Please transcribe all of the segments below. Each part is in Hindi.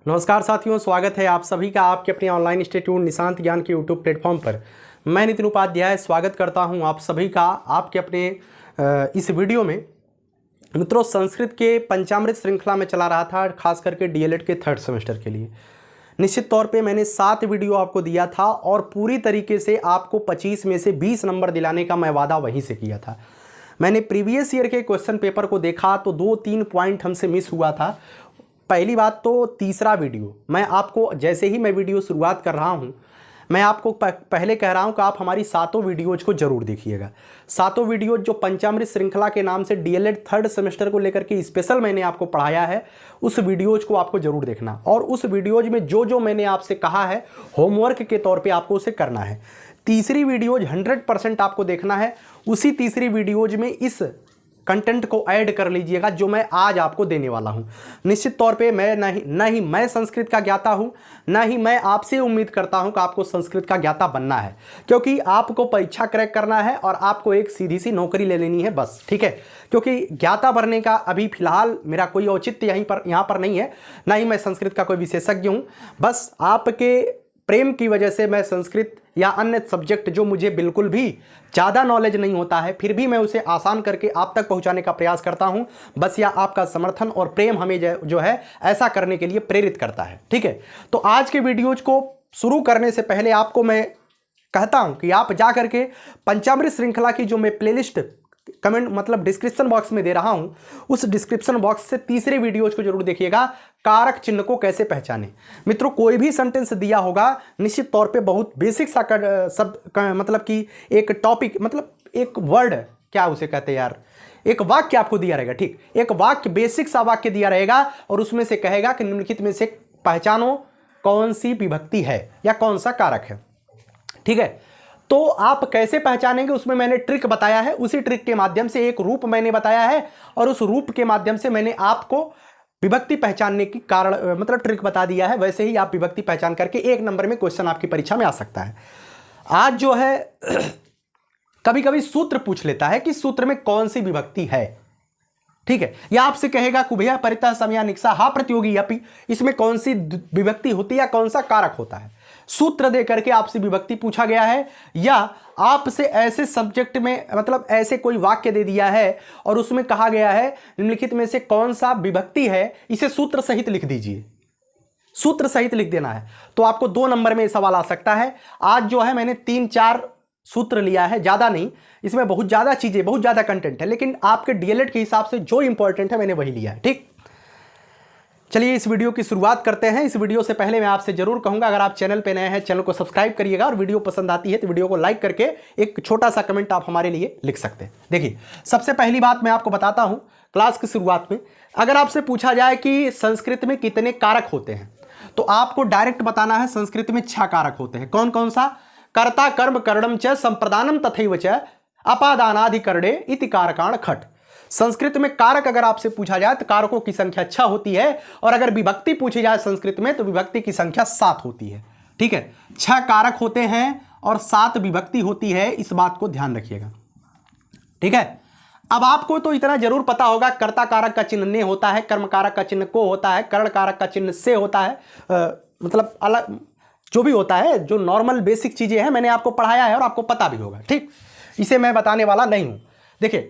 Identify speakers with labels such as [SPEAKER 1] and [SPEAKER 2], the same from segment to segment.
[SPEAKER 1] नमस्कार साथियों, स्वागत है आप सभी का आपके अपने ऑनलाइन इंस्टीट्यूट निशांत ज्ञान के यूट्यूब प्लेटफॉर्म पर। मैं नितिन उपाध्याय स्वागत करता हूं आप सभी का आपके अपने इस वीडियो में। मित्रों, संस्कृत के पंचामृत श्रृंखला में चला रहा था, खास करके डीएलएड के 3rd सेमेस्टर के लिए। निश्चित तौर पे मैंने 7 वीडियो आपको दिया था और पूरी तरीके से आपको 25 में से 20 नंबर दिलाने का मैं वादा वहीं से किया था। मैंने प्रीवियस ईयर के क्वेश्चन पेपर को देखा तो 2-3 पॉइंट हमसे मिस हुआ था। पहली बात तो तीसरा वीडियो, मैं आपको जैसे ही मैं वीडियो शुरुआत कर रहा हूं, मैं आपको पहले कह रहा हूं कि आप हमारी 7 वीडियोज को जरूर देखिएगा। 7 वीडियोज जो पंचामृत श्रृंखला के नाम से डीएलएड 3rd सेमेस्टर को लेकर के स्पेशल मैंने आपको पढ़ाया है, उस वीडियोज को आपको जरूर देखना। और उस वीडियोज में जो जो मैंने आपसे कहा है होमवर्क के तौर पर आपको उसे करना है। तीसरी वीडियोज 100% आपको देखना है। उसी तीसरी वीडियोज में इस कंटेंट को ऐड कर लीजिएगा जो मैं आज आपको देने वाला हूं। निश्चित तौर पे मैं नहीं मैं संस्कृत का ज्ञाता हूं, ना ही मैं आपसे उम्मीद करता हूं कि आपको संस्कृत का ज्ञाता बनना है, क्योंकि आपको परीक्षा क्रैक करना है और आपको एक सीधी सी नौकरी ले लेनी है बस, ठीक है। क्योंकि ज्ञाता बनने का अभी फिलहाल मेरा कोई औचित्य यहाँ पर नहीं है, ना ही मैं संस्कृत का कोई विशेषज्ञ हूँ। बस आपके प्रेम की वजह से मैं संस्कृत या अन्य सब्जेक्ट जो मुझे बिल्कुल भी ज़्यादा नॉलेज नहीं होता है, फिर भी मैं उसे आसान करके आप तक पहुंचाने का प्रयास करता हूं। बस यह आपका समर्थन और प्रेम हमें जो है ऐसा करने के लिए प्रेरित करता है, ठीक है। तो आज के वीडियोज को शुरू करने से पहले आपको मैं कहता हूं कि आप जा करके पंचामृत श्रृंखला की जो मैं प्लेलिस्ट कमेंट मतलब डिस्क्रिप्शन बॉक्स में दे रहा हूं, उस डिस्क्रिप्शन बॉक्स से तीसरे वीडियोज को जरूर देखिएगा, कारक चिन्ह को कैसे पहचाने। मित्रों, कोई भी सेंटेंस दिया होगा, निश्चित तौर पे बहुत बेसिक सा मतलब कि एक टॉपिक मतलब एक वर्ड, क्या उसे कहते हैं यार, एक वाक्य आपको दिया रहेगा, ठीक। एक वाक्य, बेसिक सा वाक्य दिया रहेगा और उसमें से कहेगा कि निम्नलिखित में से पहचानो कौन सी विभक्ति है या कौन सा कारक है, ठीक है। तो आप कैसे पहचानेंगे उसमें मैंने ट्रिक बताया है। उसी ट्रिक के माध्यम से एक रूप मैंने बताया है और उस रूप के माध्यम से मैंने आपको विभक्ति पहचानने की कारण मतलब ट्रिक बता दिया है। वैसे ही आप विभक्ति पहचान करके 1 नंबर में क्वेश्चन आपकी परीक्षा में आ सकता है। आज जो है कभी कभी सूत्र पूछ लेता है कि सूत्र में कौन सी विभक्ति है, ठीक है। या आपसे कहेगा कुभया परितः समया निक्सा हा प्रतियोगी अपि, इसमें कौन सी विभक्ति होती है या कौन सा कारक होता है। सूत्र दे करके आपसे विभक्ति पूछा गया है, या आपसे ऐसे सब्जेक्ट में मतलब ऐसे कोई वाक्य दे दिया है और उसमें कहा गया है निम्नलिखित में से कौन सा विभक्ति है, इसे सूत्र सहित लिख दीजिए। सूत्र सहित लिख देना है तो आपको 2 नंबर में सवाल आ सकता है। आज जो है मैंने 3-4 सूत्र लिया है, ज्यादा नहीं, इसमें बहुत ज्यादा चीजें, बहुत ज्यादा कंटेंट है, लेकिन आपके डीएलएड के हिसाब से जो इंपॉर्टेंट है मैंने वही लिया है, ठीक। चलिए इस वीडियो की शुरुआत करते हैं। इस वीडियो से पहले मैं आपसे जरूर कहूंगा, अगर आप चैनल पे नए हैं चैनल को सब्सक्राइब करिएगा और वीडियो पसंद आती है तो वीडियो को लाइक करके एक छोटा सा कमेंट आप हमारे लिए लिख सकते हैं। देखिए, सबसे पहली बात मैं आपको बताता हूं क्लास की शुरुआत में, अगर आपसे पूछा जाए कि संस्कृत में कितने कारक होते हैं तो आपको डायरेक्ट बताना है संस्कृत में 6 कारक होते हैं। कौन कौन सा? कर्ता कर्म करणम च संप्रदानम तथैव च अपादानाधिकरणे इति कारकाण खट। संस्कृत में कारक अगर आपसे पूछा जाए तो कारकों की संख्या 6 होती है, और अगर विभक्ति पूछी जाए संस्कृत में तो विभक्ति की संख्या 7 होती है, ठीक है। 6 कारक होते हैं और 7 विभक्ति होती है, इस बात को ध्यान रखिएगा, ठीक है। अब आपको तो इतना जरूर पता होगा, कर्ता कारक का चिन्ह ने होता है, कर्म कारक का चिन्ह को होता है, करण कारक का चिन्ह से होता है, मतलब अलग जो भी होता है, जो नॉर्मल बेसिक चीजें हैं मैंने आपको पढ़ाया है और आपको पता भी होगा, ठीक। इसे मैं बताने वाला नहीं हूं। देखिए,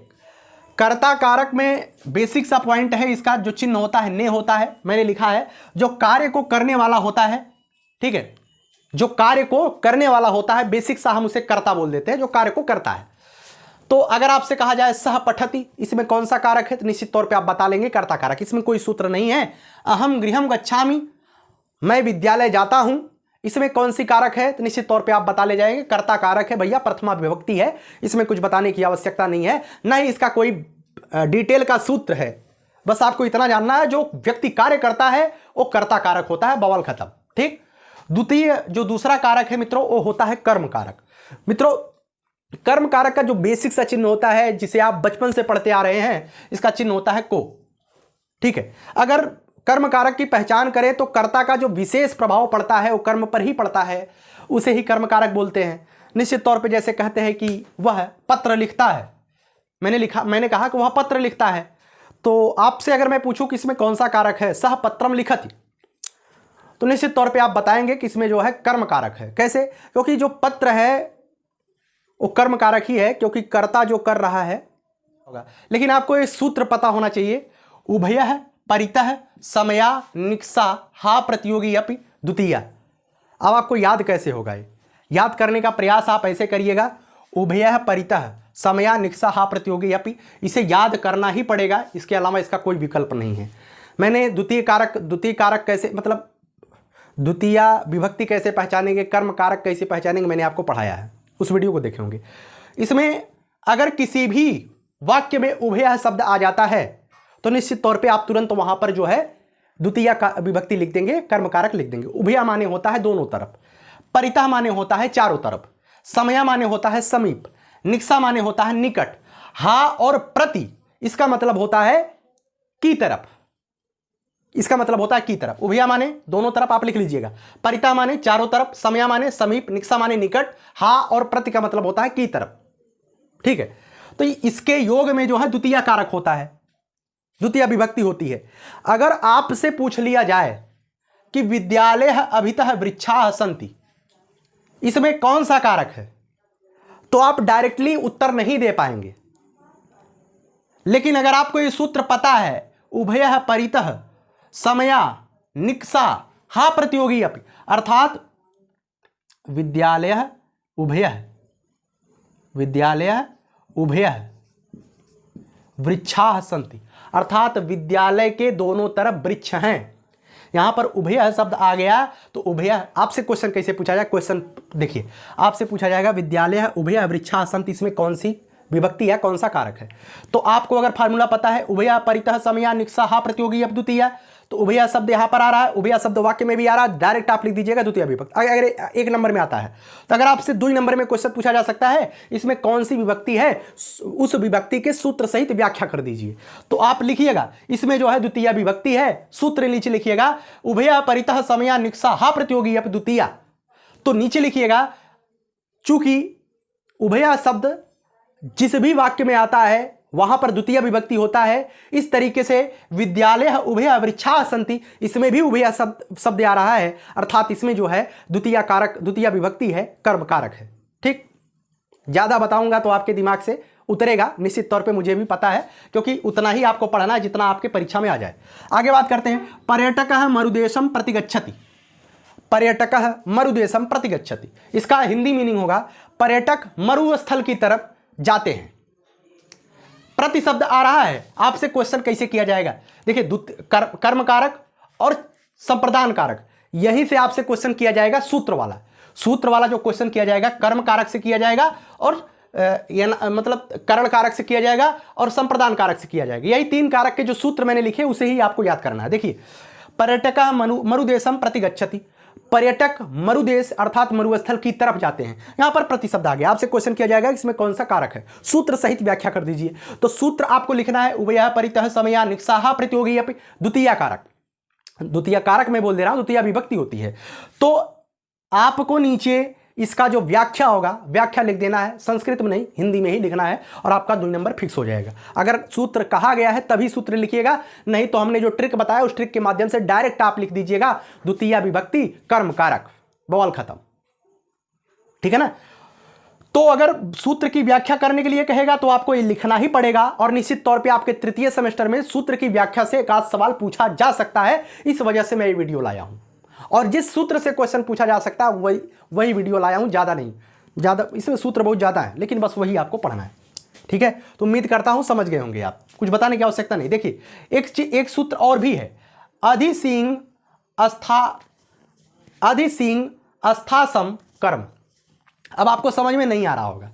[SPEAKER 1] कर्ता कारक में बेसिक सा पॉइंट है, इसका जो चिन्ह होता है ने होता है, मैंने लिखा है जो कार्य को करने वाला होता है, ठीक है। जो कार्य को करने वाला होता है, बेसिक सा हम उसे कर्ता बोल देते हैं, जो कार्य को करता है। तो अगर आपसे कहा जाए सह पठति, इसमें कौन सा कारक है तो निश्चित तौर पे आप बता लेंगे कर्ता कारक। इसमें कोई सूत्र नहीं है। अहम गृहम गच्छामि, मैं विद्यालय जाता हूं, इसमें कौन सी कारक है तो निश्चित तौर पे आप बता ले जाएंगे कर्ता कारक है भैया, प्रथमा विभक्ति है, इसमें कुछ बताने की आवश्यकता नहीं है, ना ही इसका कोई डिटेल का सूत्र है। बस आपको इतना जानना है जो व्यक्ति कार्य करता है वो कर्ता कारक होता है, बवाल खत्म, ठीक। द्वितीय जो दूसरा कारक है मित्रों वो होता है कर्म कारक। मित्रों, कर्म कारक का जो बेसिक सा चिन्ह होता है, जिसे आप बचपन से पढ़ते आ रहे हैं, इसका चिन्ह होता है को, ठीक है। अगर कर्म कारक की पहचान करें तो कर्ता का जो विशेष प्रभाव पड़ता है वो कर्म पर ही पड़ता है, उसे ही कर्म कारक बोलते हैं। निश्चित तौर पे जैसे कहते हैं कि वह पत्र लिखता है, मैंने कहा कि वह पत्र लिखता है, तो आपसे अगर मैं पूछूं कि इसमें कौन सा कारक है, सह पत्रम लिखति, तो निश्चित तौर पे आप बताएंगे कि इसमें जो है कर्म कारक है। कैसे? क्योंकि जो पत्र है वो कर्म कारक ही है, क्योंकि कर्ता जो कर रहा है होगा। लेकिन आपको ये सूत्र पता होना चाहिए, उभयः परितः समया निक्सा हा प्रतियोगी अपि द्वितीया। अब आपको याद कैसे होगा? ये याद करने का प्रयास आप ऐसे करिएगा, उभयः परितः समया निक्सा हा प्रतियोगी अपि, इसे याद करना ही पड़ेगा, इसके अलावा इसका कोई विकल्प नहीं है। मैंने द्वितीय कारक कैसे, मतलब द्वितीय विभक्ति कैसे पहचानेंगे, कर्म कारक कैसे पहचानेंगे, मैंने आपको पढ़ाया है, उस वीडियो को देखे होंगे। इसमें अगर किसी भी वाक्य में उभयः शब्द आ जाता है तो निश्चित तौर पे आप तुरंत वहां पर जो है द्वितीय विभक्ति लिख देंगे, कर्म कारक लिख देंगे। उभय माने होता है दोनों तरफ, परितः माने होता है चारों तरफ, समया माने होता है समीप, निक्सा माने होता है निकट, हा और प्रति इसका मतलब होता है की तरफ, इसका मतलब होता है की तरफ। उभया माने दोनों तरफ, आप लिख लीजिएगा। परितः माने चारों तरफ, समया माने समीप, निक्सा माने निकट, हा और प्रति का मतलब होता है की तरफ। ठीक है, तो इसके योग में जो है द्वितीय कारक होता है, द्वितीय विभक्ति होती है। अगर आपसे पूछ लिया जाए कि विद्यालय अभितः वृक्षाः सन्ति, इसमें कौन सा कारक है, तो आप डायरेक्टली उत्तर नहीं दे पाएंगे। लेकिन अगर आपको यह सूत्र पता है, उभयः परितः समया निक्सा हा प्रतियोगी अपि, अर्थात विद्यालयः उभयः वृक्षाः सन्ति, अर्थात विद्यालय के दोनों तरफ वृक्ष हैं। यहां पर उभयः शब्द आ गया तो उभयः, आपसे क्वेश्चन कैसे पूछा जाए, क्वेश्चन देखिए, आपसे पूछा जाएगा विद्यालयः उभयः वृक्षाः सन्ति, इसमें कौन सी विभक्ति है, कौन सा कारक है। तो आपको अगर फार्मूला पता है, उभयः परितः समया निक्सा हा प्रतियोगी अपि द्वितीय, तो उभयः शब्द यहां पर आ रहा है, उभयः शब्द वाक्य में भी आ रहा है, डायरेक्ट आप लिख दीजिएगा द्वितीय विभक्ति। अगर एक नंबर में आता है तो अगर आपसे 2 नंबर में क्वेश्चन पूछा जा सकता है, इसमें कौन सी विभक्ति है, उस विभक्ति के सूत्र सहित व्याख्या कर दीजिए। तो आप लिखिएगा, इसमें जो है द्वितीय विभक्ति है, सूत्र नीचे लिखिएगा, उभयः परितः समया निक्सा हा प्रतियोगी अपि द्वितीय। तो नीचे लिखिएगा, चूंकि उभयः शब्द जिस भी वाक्य में आता है वहां पर द्वितीय विभक्ति होता है, इस तरीके से विद्यालय उभयः वृक्षाः सन्ति, इसमें भी उभयः शब्द आ रहा है, अर्थात इसमें जो है द्वितीय विभक्ति है, कर्म कारक है। ठीक, ज्यादा बताऊंगा तो आपके दिमाग से उतरेगा, निश्चित तौर पे मुझे भी पता है, क्योंकि उतना ही आपको पढ़ना है जितना आपके परीक्षा में आ जाए। आगे बात करते हैं, पर्यटकः मरुदेशं प्रतिगच्छति। पर्यटकः मरुदेशं प्रतिगच्छति, इसका हिंदी मीनिंग होगा पर्यटक मरुस्थल की तरफ जाते हैं। प्रति शब्द आ रहा है, आपसे क्वेश्चन कैसे किया जाएगा, देखिए कर्म कारक और संप्रदान कारक, यहीं से आपसे क्वेश्चन किया जाएगा। सूत्र वाला जो क्वेश्चन किया जाएगा कर्म कारक से किया जाएगा, और मतलब करण कारक से किया जाएगा और संप्रदान कारक से किया जाएगा। यही 3 कारक के जो सूत्र मैंने लिखे उसे ही आपको याद करना है। देखिए, पर्यटकः मरुदेशं प्रतिगच्छति, पर्यटक मरुदेश अर्थात मरुस्थल की तरफ जाते हैं। यहां पर प्रति शब्द आ गया, आपसे क्वेश्चन किया जाएगा इसमें कौन सा कारक है, सूत्र सहित व्याख्या कर दीजिए। तो सूत्र आपको लिखना है, उभयः परितः समया निक्सा हा प्रतियोगी अपि द्वितीय कारक। द्वितीय कारक मैं बोल दे रहा हूं, द्वितीय विभक्ति होती है। तो आपको नीचे इसका जो व्याख्या होगा, व्याख्या लिख देना है, संस्कृत में नहीं हिंदी में ही लिखना है, और आपका 2 नंबर फिक्स हो जाएगा। अगर सूत्र कहा गया है तभी सूत्र लिखिएगा, नहीं तो हमने जो ट्रिक बताया उस ट्रिक के माध्यम से डायरेक्ट आप लिख दीजिएगा द्वितीय विभक्ति कर्म कारक, बवाल खत्म। ठीक है ना। तो अगर सूत्र की व्याख्या करने के लिए कहेगा तो आपको ये लिखना ही पड़ेगा, और निश्चित तौर पर आपके तृतीय सेमेस्टर में सूत्र की व्याख्या से एक आध सवाल पूछा जा सकता है, इस वजह से मैं ये वीडियो लाया हूं। और जिस सूत्र से क्वेश्चन पूछा जा सकता है वही वीडियो लाया हूं, ज़्यादा नहीं, ज़्यादा इसमें सूत्र बहुत ज़्यादा है, लेकिन बस वही आपको पढ़ना है। ठीक है, तो उम्मीद करता हूं समझ गए होंगे आप, कुछ बताने की आवश्यकता नहीं। देखिए, एक सूत्र और भी है, अधिसिंह अस्थासम कर्म। अब आपको समझ में नहीं आ रहा होगा।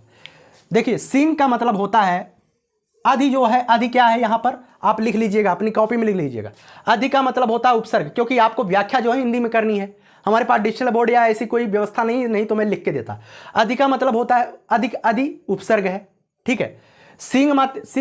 [SPEAKER 1] देखिए, सिंह का मतलब होता है, अधि जो है, अधि क्या है, यहां पर आप लिख लीजिएगा, अपनी कॉपी में लिख लीजिएगा। अधि का मतलब होता है उपसर्ग, क्योंकि आपको व्याख्या जो है हिंदी में करनी है, हमारे पास डिजिटल बोर्ड या ऐसी कोई व्यवस्था नहीं तो मैं लिख के देता। अधि का मतलब होता है अधि उपसर्ग है। ठीक है, सिंह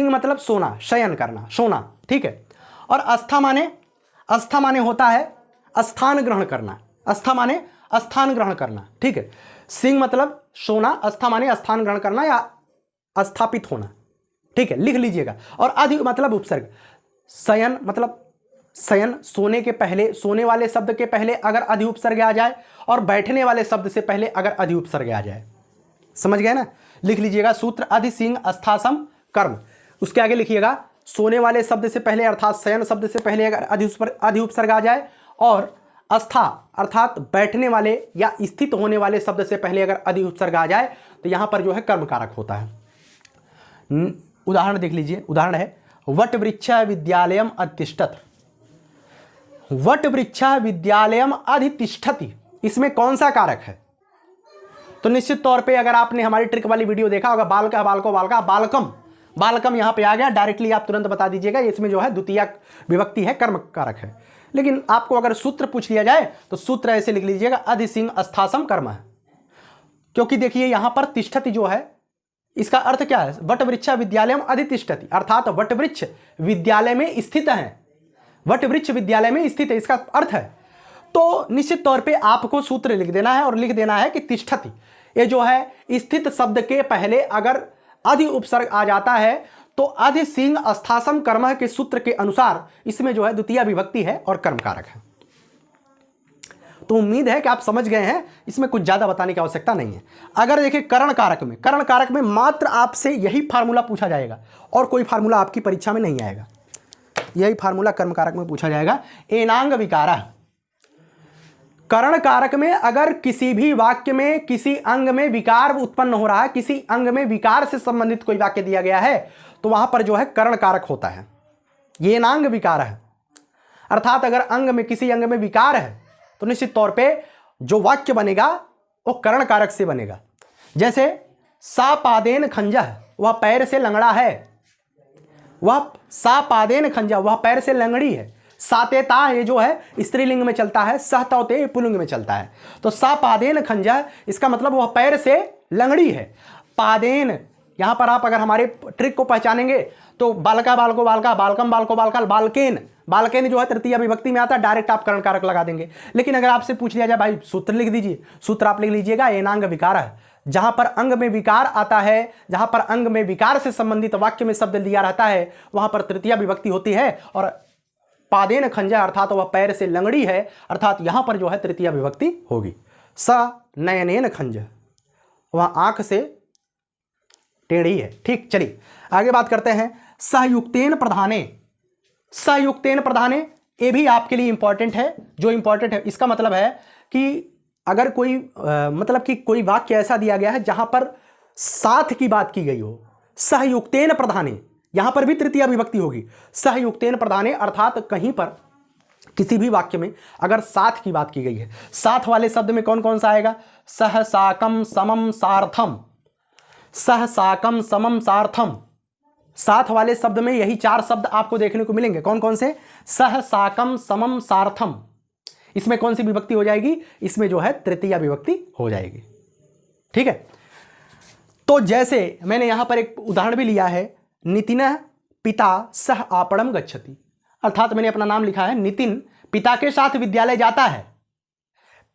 [SPEAKER 1] मतलब सोना, शयन करना, सोना। ठीक है, और आस्था माने होता है स्थान ग्रहण करना, आस्था माने स्थान ग्रहण करना। ठीक है, सिंह मतलब सोना, आस्था माने स्थान ग्रहण करना या स्थापित होना। ठीक है, लिख लीजिएगा। और अधि मतलब उपसर्ग, शयन मतलब शयन, सोने के पहले, सोने वाले शब्द के पहले अगर अधि उपसर्ग आ जाए, और बैठने वाले शब्द से पहले अगर अधि उपसर्ग आ जाए। समझ गए ना? लिख लीजिएगा सूत्र अधि सिंह अस्थासम कर्म। उसके आगे लिखिएगा सोने वाले शब्द से पहले अर्थात शयन शब्द से पहले अगर अधि उपसर्ग आ जाए, और अस्था अर्थात बैठने वाले या स्थित होने वाले शब्द से पहले अगर अधि उपसर्ग आ जाए तो यहां पर जो है कर्म कारक होता है। उदाहरण देख लीजिए, उदाहरण है वट वृक्ष विद्यालयम अधितिष्ठत। वट वृक्ष विद्यालयम अधितिष्ठति, इसमें कौन सा कारक है? तो निश्चित तौर पे अगर आपने हमारी ट्रिक वाली वीडियो देखा होगा, बालका बालको बालका बालकम, बालकम यहां पे आ गया, डायरेक्टली आप तुरंत बता दीजिएगा इसमें जो है द्वितीय विभक्ति है, कर्म कारक है। लेकिन आपको अगर सूत्र पूछ लिया जाए तो सूत्र ऐसे लिख लीजिएगा अधि सिंह अस्थासम कर्म है, क्योंकि देखिए यहां पर तिष्ठति जो है इसका अर्थ क्या है? वट वृक्ष विद्यालयम अधितिष्ठति, अर्थात वट वृक्ष विद्यालय में स्थित है, वट वृक्ष विद्यालय में स्थित है, इसका अर्थ है। तो निश्चित तौर पे आपको सूत्र लिख देना है, और लिख देना है कि तिष्ठति, ये जो है स्थित शब्द के पहले अगर अधि उपसर्ग आ जाता है तो अधि सिंह अस्थासम कर्म के सूत्र के अनुसार इसमें जो है द्वितीय विभक्ति है और कर्म कारक है। तो उम्मीद है कि आप समझ गए हैं, इसमें कुछ ज्यादा बताने की आवश्यकता नहीं है। अगर देखिए करण कारक में मात्र आपसे यही फार्मूला पूछा जाएगा और कोई फार्मूला आपकी परीक्षा में नहीं आएगा, यही फार्मूला कर्म कारक में पूछा जाएगा। एनांग विकारा, करण कारक में अगर किसी भी वाक्य में किसी अंग में विकार उत्पन्न हो रहा है, किसी अंग में विकार से संबंधित कोई वाक्य दिया गया है, तो वहां पर जो है करण कारक होता है। ये एनांग विकार है, अर्थात अगर अंग में किसी अंग में विकार है तो निश्चित तौर पे जो वाक्य बनेगा वो करण कारक से बनेगा। जैसे सा पादेन खंजह, वह पैर से लंगड़ा है, वह सा पादेन खंजह, वह पैर से लंगड़ी है। सातेता ये जो है स्त्रीलिंग में चलता है, सहतौते पुल्लिंग में चलता है। तो सा पादेन खंजह इसका मतलब वह पैर से लंगड़ी है। पादेन यहां पर आप अगर हमारे ट्रिक को पहचानेंगे तो बालका बालको बालका, बालकम बालको बालका, बालकेन, बालकेन जो है तृतीय विभक्ति में आता है, डायरेक्ट आप करण कारक लगा देंगे। लेकिन अगर आपसे पूछ लिया जाए भाई सूत्र लिख दीजिए, सूत्र आप लिख लीजिएगा एनांग विकार है। जहां पर अंग में विकार आता है, जहां पर अंग में विकार से संबंधित वाक्य में शब्द दिया रहता है, वहां पर तृतीय विभक्ति होती है। और पादेन खंजा अर्थात वह पैर से लंगड़ी है, अर्थात यहां पर जो है तृतीय विभक्ति होगी। स नयनेन खंज, वह आंख से टेढ़ी है। ठीक, चलिए आगे बात करते हैं। सहयुक्तेन प्रधाने, सहयुक्तेन प्रधाने ये भी आपके लिए इंपॉर्टेंट है। जो इंपॉर्टेंट है इसका मतलब है कि अगर कोई मतलब कि कोई वाक्य ऐसा दिया गया है जहां पर साथ की बात की गई हो, सहयुक्तेन प्रधाने, यहां पर भी तृतीय विभक्ति होगी। सहयुक्तेन प्रधाने अर्थात कहीं पर किसी भी वाक्य में अगर साथ की बात की गई है, साथ वाले शब्द में कौन कौन सा आएगा? सह साकम समम सार्थम, सह साकम समम सार्थम। साथ वाले शब्द में यही 4 शब्द आपको देखने को मिलेंगे। कौन कौन से? सह साकम समम सार्थम। इसमें कौन सी विभक्ति हो जाएगी? इसमें जो है तृतीय विभक्ति हो जाएगी। ठीक है, तो जैसे मैंने यहां पर एक उदाहरण भी लिया है, नितिन पिता सह आपणम गच्छति, अर्थात मैंने अपना नाम लिखा है, नितिन पिता के साथ विद्यालय जाता है।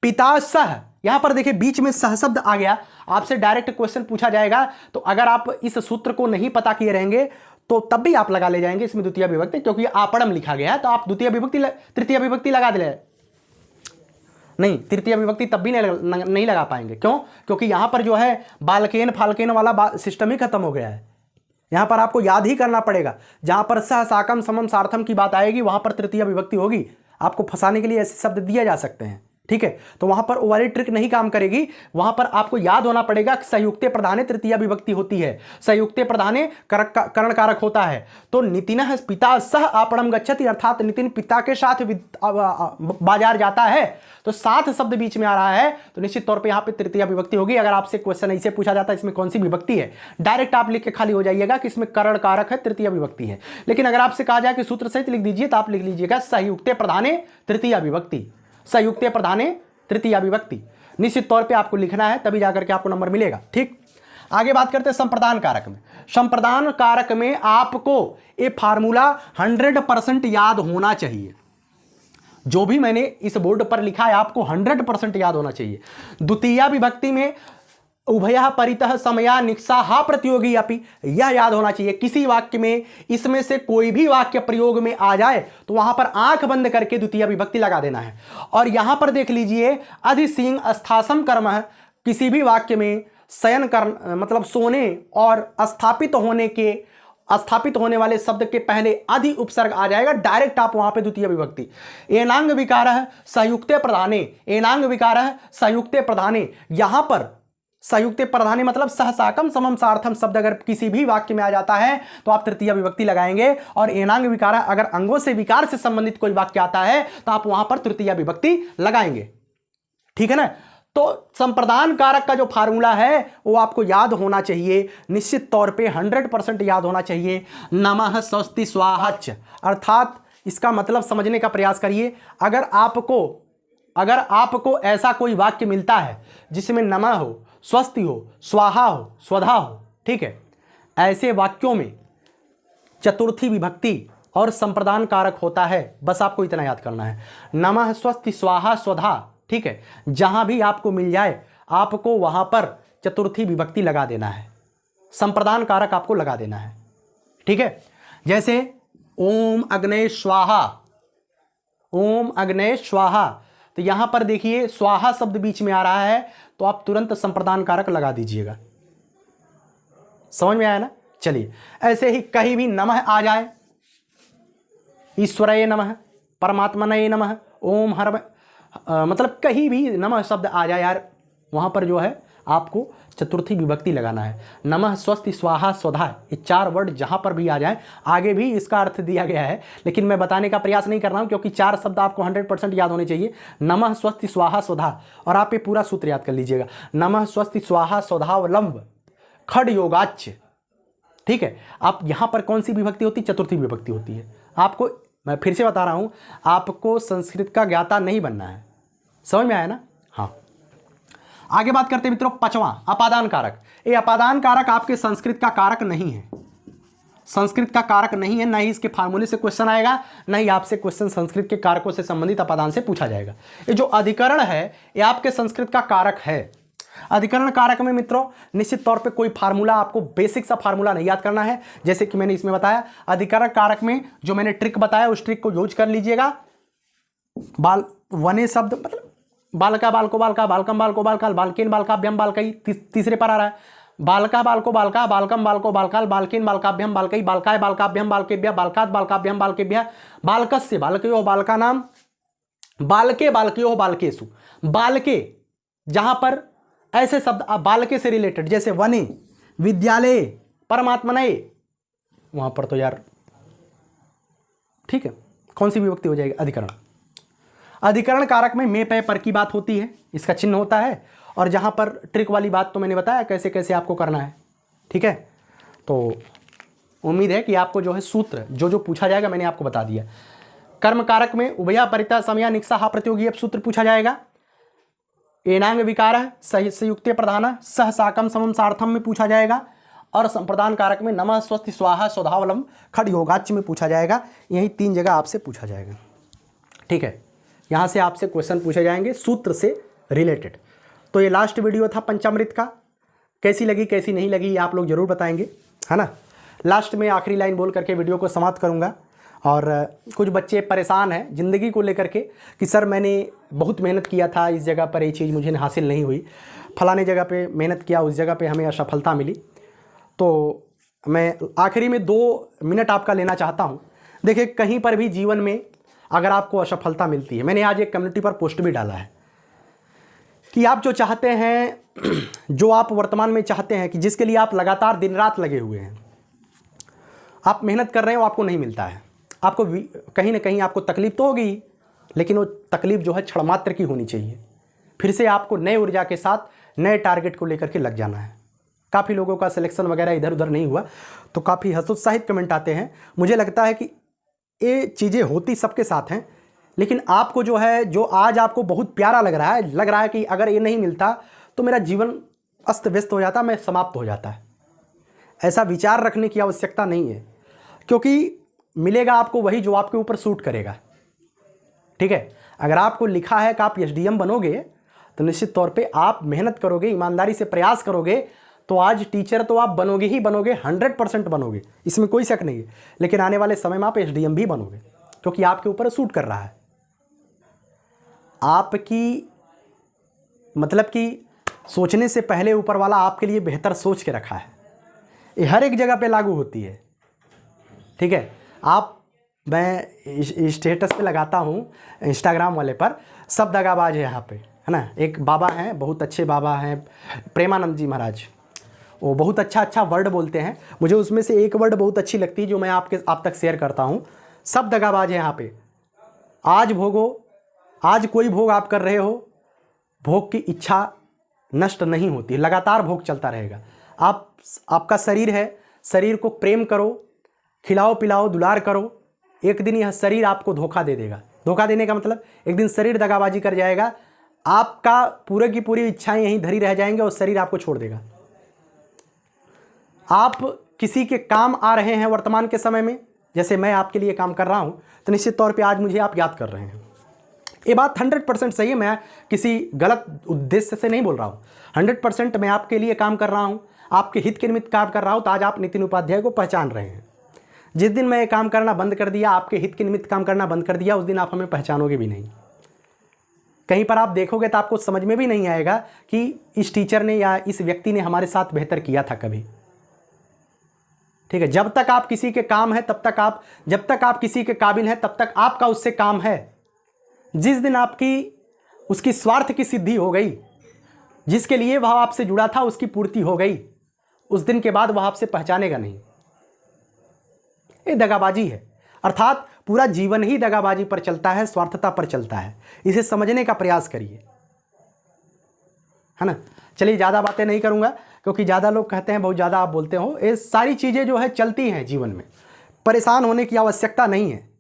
[SPEAKER 1] पिता सह, यहां पर देखिए बीच में सह शब्द आ गया। आपसे डायरेक्ट क्वेश्चन पूछा जाएगा तो अगर आप इस सूत्र को नहीं पता किए रहेंगे तो तब भी आप लगा ले जाएंगे इसमें द्वितीय विभक्ति, क्योंकि आपणम लिखा गया है तो आप द्वितीय विभक्ति तृतीय विभक्ति लगा दे, नहीं तृतीय विभक्ति तब भी नहीं लगा पाएंगे। क्यों? क्योंकि यहां पर जो है बालकेन फालकेन वाला सिस्टम ही खत्म हो गया है। यहां पर आपको याद ही करना पड़ेगा, जहां पर सह साकम समम सार्थम की बात आएगी वहां पर तृतीय विभक्ति होगी। आपको फंसाने के लिए ऐसे शब्द दिए जा सकते हैं। ठीक है, तो वहां पर वो वाली ट्रिक नहीं काम करेगी। वहां पर आपको याद होना पड़ेगा कि संयुक्ते प्रधाने तृतीय विभक्ति होती है, संयुक्ते प्रधाने करण कारक होता है। तो नितिन पिता सह आपणम गच्छति, अर्थात नितिन पिता के साथ बाजार जाता है, तो साथ शब्द बीच में आ रहा है तो निश्चित तौर पे यहां पे तृतीय विभक्ति होगी। अगर आपसे क्वेश्चन ऐसे पूछा जाता है इसमें कौन सी विभक्ति है, डायरेक्ट आप लिख के खाली हो जाइएगा कि इसमें करण कारक है, तृतीय विभक्ति है। लेकिन अगर आपसे कहा जाए कि सूत्र सहित लिख दीजिए तो आप लिख लीजिएगा संयुक्ते प्रधाने तृतीय विभक्ति, संयुक्ते प्रधाने तृतीय विभक्ति। निश्चित तौर पे आपको लिखना है, तभी जाकर के आपको नंबर मिलेगा। ठीक, आगे बात करते हैं संप्रदान कारक में। संप्रदान कारक में आपको ये फार्मूला 100% याद होना चाहिए। जो भी मैंने इस बोर्ड पर लिखा है आपको 100% याद होना चाहिए। द्वितीय विभक्ति में उभयः परितः समया निक्सा हा प्रतियोगी अपि, यह याद होना चाहिए। किसी वाक्य में इसमें से कोई भी वाक्य प्रयोग में आ जाए तो वहां पर आंख बंद करके द्वितीय विभक्ति लगा देना है। और यहां पर देख लीजिए, अधिसिंह अस्थासम कर्म है, किसी भी वाक्य में शयन कर मतलब सोने और स्थापित होने वाले शब्द के पहले अधि उपसर्ग आ जाएगा, डायरेक्ट आप वहां पे द्वितीय विभक्ति। एनांग विकारः संयुक्ते प्रधाने, एनांग विकारः संयुक्ते प्रधाने, यहां पर संयुक्ते प्रधाने मतलब सहसाकम समम सार्थम शब्द अगर किसी भी वाक्य में आ जाता है तो आप तृतीय विभक्ति लगाएंगे। और एनांग विकारः अगर अंगों से विकार से संबंधित कोई वाक्य आता है तो आप वहां पर तृतीय विभक्ति लगाएंगे। ठीक है ना। तो संप्रदान कारक का जो फार्मूला है वो आपको याद होना चाहिए, निश्चित तौर पे 100% याद होना चाहिए। नमः स्वस्ति स्वाहाच, अर्थात इसका मतलब समझने का प्रयास करिए। अगर आपको ऐसा कोई वाक्य मिलता है जिसमें नमः हो, स्वस्ति हो, स्वाहा हो, स्वधा हो, ठीक है, ऐसे वाक्यों में चतुर्थी विभक्ति और संप्रदान कारक होता है। बस आपको इतना याद करना है, नमः स्वस्ति स्वाहा स्वधा, ठीक है, जहां भी आपको मिल जाए आपको वहां पर चतुर्थी विभक्ति लगा देना है, संप्रदान कारक आपको लगा देना है। ठीक है, जैसे ओम अग्ने स्वाहा, ओम अग्ने स्वाहा, तो यहां पर देखिए स्वाहा शब्द बीच में आ रहा है तो आप तुरंत संप्रदान कारक लगा दीजिएगा। समझ में आया ना। चलिए, ऐसे ही कहीं भी नमः आ जाए, ईश्वराय नमः, परमात्मने नमः, ओम हर मतलब कहीं भी नमः शब्द आ जाए यार, वहां पर जो है आपको चतुर्थी विभक्ति लगाना है। नमः स्वस्ति स्वाहा स्वधा, ये 4 वर्ड जहां पर भी आ जाए, आगे भी इसका अर्थ दिया गया है लेकिन मैं बताने का प्रयास नहीं कर रहा हूं क्योंकि 4 शब्द आपको 100% याद होने चाहिए। नमः स्वस्ति स्वाहा स्वधा, और आप ये पूरा सूत्र याद कर लीजिएगा, नमः स्वस्ति स्वाहा स्वधावलंब खड योगाच्य। ठीक है, आप यहां पर कौन सी विभक्ति होती है? चतुर्थी विभक्ति होती है। आपको मैं फिर से बता रहा हूं, आपको संस्कृत का ज्ञाता नहीं बनना है। समझ में आया ना। हाँ, आगे बात करते हैं मित्रों, 5वां अपादान कारक। ये अपादान कारक आपके संस्कृत का कारक नहीं है, संस्कृत का कारक नहीं है, ना ही इसके फार्मूले से क्वेश्चन आएगा, ना ही आपसे क्वेश्चन संस्कृत के कारकों से संबंधित अपादान से पूछा जाएगा। ये जो अधिकरण है ये आपके संस्कृत का कारक है। अधिकरण कारक में मित्रों निश्चित तौर पे कोई फार्मूला, आपको बेसिक सा फार्मूला नहीं याद करना है, जैसे कि मैंने इसमें बताया। अधिकरण कारक में जो मैंने ट्रिक बताया उस ट्रिक को यूज कर लीजिएगा। वने शब्द मतलब बालका बालको बालका, बालकम बालको बालकाल, बालकेन बालकाभ्यम बालकई, तीसरे पर आ रहा है, बालका बालको बालका, बालकम बालको बालकाल, बालकेन बालकाभ्यम बालकई, बालकाय बालकाभ्यम बालकेभ्य, बालकात बालकाभ्यम बालकेभ्य, बालकस्य बालकयो बालका नाम, बालके बालकयो बालकेसु। बालके जहां पर ऐसे शब्द बालके से रिलेटेड, जैसे वने, विद्यालय, परमात्मने, वहां पर तो यार ठीक है, कौन सी विभक्ति हो जाएगी? अधिकरण। अधिकरण कारक में मे पे पर की बात होती है, इसका चिन्ह होता है। और जहां पर ट्रिक वाली बात तो मैंने बताया कैसे कैसे आपको करना है। ठीक है, तो उम्मीद है कि आपको जो है सूत्र जो जो पूछा जाएगा मैंने आपको बता दिया। कर्म कारक में उभया परिता समया निक्सा हा प्रतियोगी अब सूत्र पूछा जाएगा। एनांग विकार संयुक्ते प्रधान सह साकम समम सार्थम में पूछा जाएगा। और संप्रदान कारक में नमः स्वस्ति स्वाहा स्वधावलम खड योगाच्य में पूछा जाएगा। यही 3 जगह आपसे पूछा जाएगा। ठीक है, यहाँ से आपसे क्वेश्चन पूछे जाएंगे सूत्र से रिलेटेड। तो ये लास्ट वीडियो था पंचामृत का। कैसी लगी कैसी नहीं लगी ये आप लोग जरूर बताएंगे, है ना। लास्ट में आखिरी लाइन बोल करके वीडियो को समाप्त करूँगा। और कुछ बच्चे परेशान हैं ज़िंदगी को लेकर के कि सर मैंने बहुत मेहनत किया था, इस जगह पर ये चीज़ मुझे हासिल नहीं हुई, फलाने जगह पे मेहनत किया उस जगह पे हमें असफलता मिली। तो मैं आखिरी में 2 मिनट आपका लेना चाहता हूँ। देखिए, कहीं पर भी जीवन में अगर आपको असफलता मिलती है, मैंने आज एक कम्युनिटी पर पोस्ट भी डाला है कि आप जो चाहते हैं, जो आप वर्तमान में चाहते हैं, कि जिसके लिए आप लगातार दिन रात लगे हुए हैं, आप मेहनत कर रहे हो, आपको नहीं मिलता है, आपको कहीं ना कहीं आपको तकलीफ तो होगी, लेकिन वो तकलीफ जो है क्षण मात्र की होनी चाहिए। फिर से आपको नए ऊर्जा के साथ नए टारगेट को लेकर के लग जाना है। काफ़ी लोगों का सिलेक्शन वगैरह इधर उधर नहीं हुआ तो काफ़ी हतोत्साहित कमेंट आते हैं। मुझे लगता है कि ये चीज़ें होती सबके साथ हैं, लेकिन आपको जो है, जो आज आपको बहुत प्यारा लग रहा है कि अगर ये नहीं मिलता तो मेरा जीवन अस्त व्यस्त हो जाता, मैं समाप्त हो जाता है। ऐसा विचार रखने की आवश्यकता नहीं है, क्योंकि मिलेगा आपको वही जो आपके ऊपर सूट करेगा। ठीक है, अगर आपको लिखा है कि आप एसडीएम बनोगे तो निश्चित तौर पे आप मेहनत करोगे, ईमानदारी से प्रयास करोगे, तो आज टीचर तो आप बनोगे ही बनोगे, 100% बनोगे, इसमें कोई शक नहीं है। लेकिन आने वाले समय में आप एसडीएम भी बनोगे, क्योंकि आपके ऊपर सूट कर रहा है। आपकी मतलब कि सोचने से पहले ऊपर वाला आपके लिए बेहतर सोच के रखा है। ये हर एक जगह पे लागू होती है, ठीक है। मैं स्टेटस पे लगाता हूँ इंस्टाग्राम वाले पर, सब दगाबाज है यहाँ पे, है ना। एक बाबा हैं, बहुत अच्छे बाबा हैं, प्रेमानंद जी महाराज, वो बहुत अच्छा वर्ड बोलते हैं। मुझे उसमें से एक वर्ड बहुत अच्छी लगती है जो मैं आप तक शेयर करता हूँ। सब दगाबाज है यहाँ पे। आज भोगो, आज कोई भोग आप कर रहे हो, भोग की इच्छा नष्ट नहीं होती, लगातार भोग चलता रहेगा। आपका शरीर है, शरीर को प्रेम करो, खिलाओ पिलाओ, दुलार करो। एक दिन यह शरीर आपको धोखा दे देगा। धोखा देने का मतलब एक दिन शरीर दगाबाजी कर जाएगा, आपका पूरे की पूरी इच्छाएं यहीं धरी रह जाएंगे और शरीर आपको छोड़ देगा। आप किसी के काम आ रहे हैं वर्तमान के समय में, जैसे मैं आपके लिए काम कर रहा हूं, तो निश्चित तौर पे आज मुझे आप याद कर रहे हैं। ये बात 100% सही है, मैं किसी गलत उद्देश्य से नहीं बोल रहा हूं। 100% मैं आपके लिए काम कर रहा हूं, आपके हित के निमित्त काम कर रहा हूं, तो आज आप नितिन उपाध्याय को पहचान रहे हैं। जिस दिन मैं काम करना बंद कर दिया, आपके हित के निमित्त काम करना बंद कर दिया, उस दिन आप हमें पहचानोगे भी नहीं। कहीं पर आप देखोगे तो आपको समझ में भी नहीं आएगा कि इस टीचर ने या इस व्यक्ति ने हमारे साथ बेहतर किया था कभी, ठीक है। जब तक आप किसी के काम है तब तक आप, जब तक आप किसी के काबिल हैं तब तक आपका उससे काम है। जिस दिन आपकी उसकी स्वार्थ की सिद्धि हो गई, जिसके लिए वह आपसे जुड़ा था उसकी पूर्ति हो गई, उस दिन के बाद वह आपसे पहचानेगा नहीं। ये दगाबाजी है, अर्थात पूरा जीवन ही दगाबाजी पर चलता है, स्वार्थता पर चलता है। इसे समझने का प्रयास करिए, है ना। चलिए ज़्यादा बातें नहीं करूँगा, क्योंकि ज़्यादा लोग कहते हैं बहुत ज़्यादा आप बोलते हो। ये सारी चीज़ें जो है चलती हैं जीवन में, परेशान होने की आवश्यकता नहीं है।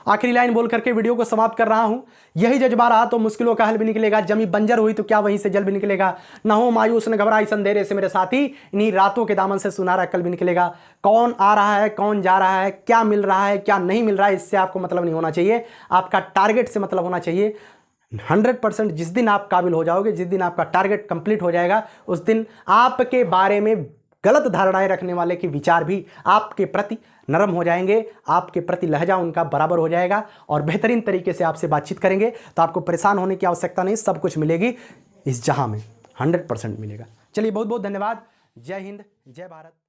[SPEAKER 1] आखिरी लाइन बोल करके वीडियो को समाप्त कर रहा हूं। यही जज्बा रहा तो मुश्किलों का हल भी निकलेगा, जमी बंजर हुई तो क्या वहीं से जल भी निकलेगा। न हो मायूस न घबराई अंधेरे से मेरे साथी, इन्हीं रातों के दामन से सुनहरा कल भी निकलेगा। कौन आ रहा है, कौन जा रहा है, क्या मिल रहा है, क्या नहीं मिल रहा है, इससे आपको मतलब नहीं होना चाहिए। आपका टारगेट से मतलब होना चाहिए। 100% जिस दिन आप काबिल हो जाओगे, जिस दिन आपका टारगेट कंप्लीट हो जाएगा, उस दिन आपके बारे में गलत धारणाएं रखने वाले के विचार भी आपके प्रति नरम हो जाएंगे, आपके प्रति लहजा उनका बराबर हो जाएगा और बेहतरीन तरीके से आपसे बातचीत करेंगे। तो आपको परेशान होने की आवश्यकता नहीं, सब कुछ मिलेगी इस जहां में, 100% मिलेगा। चलिए बहुत बहुत धन्यवाद। जय हिंद, जय भारत।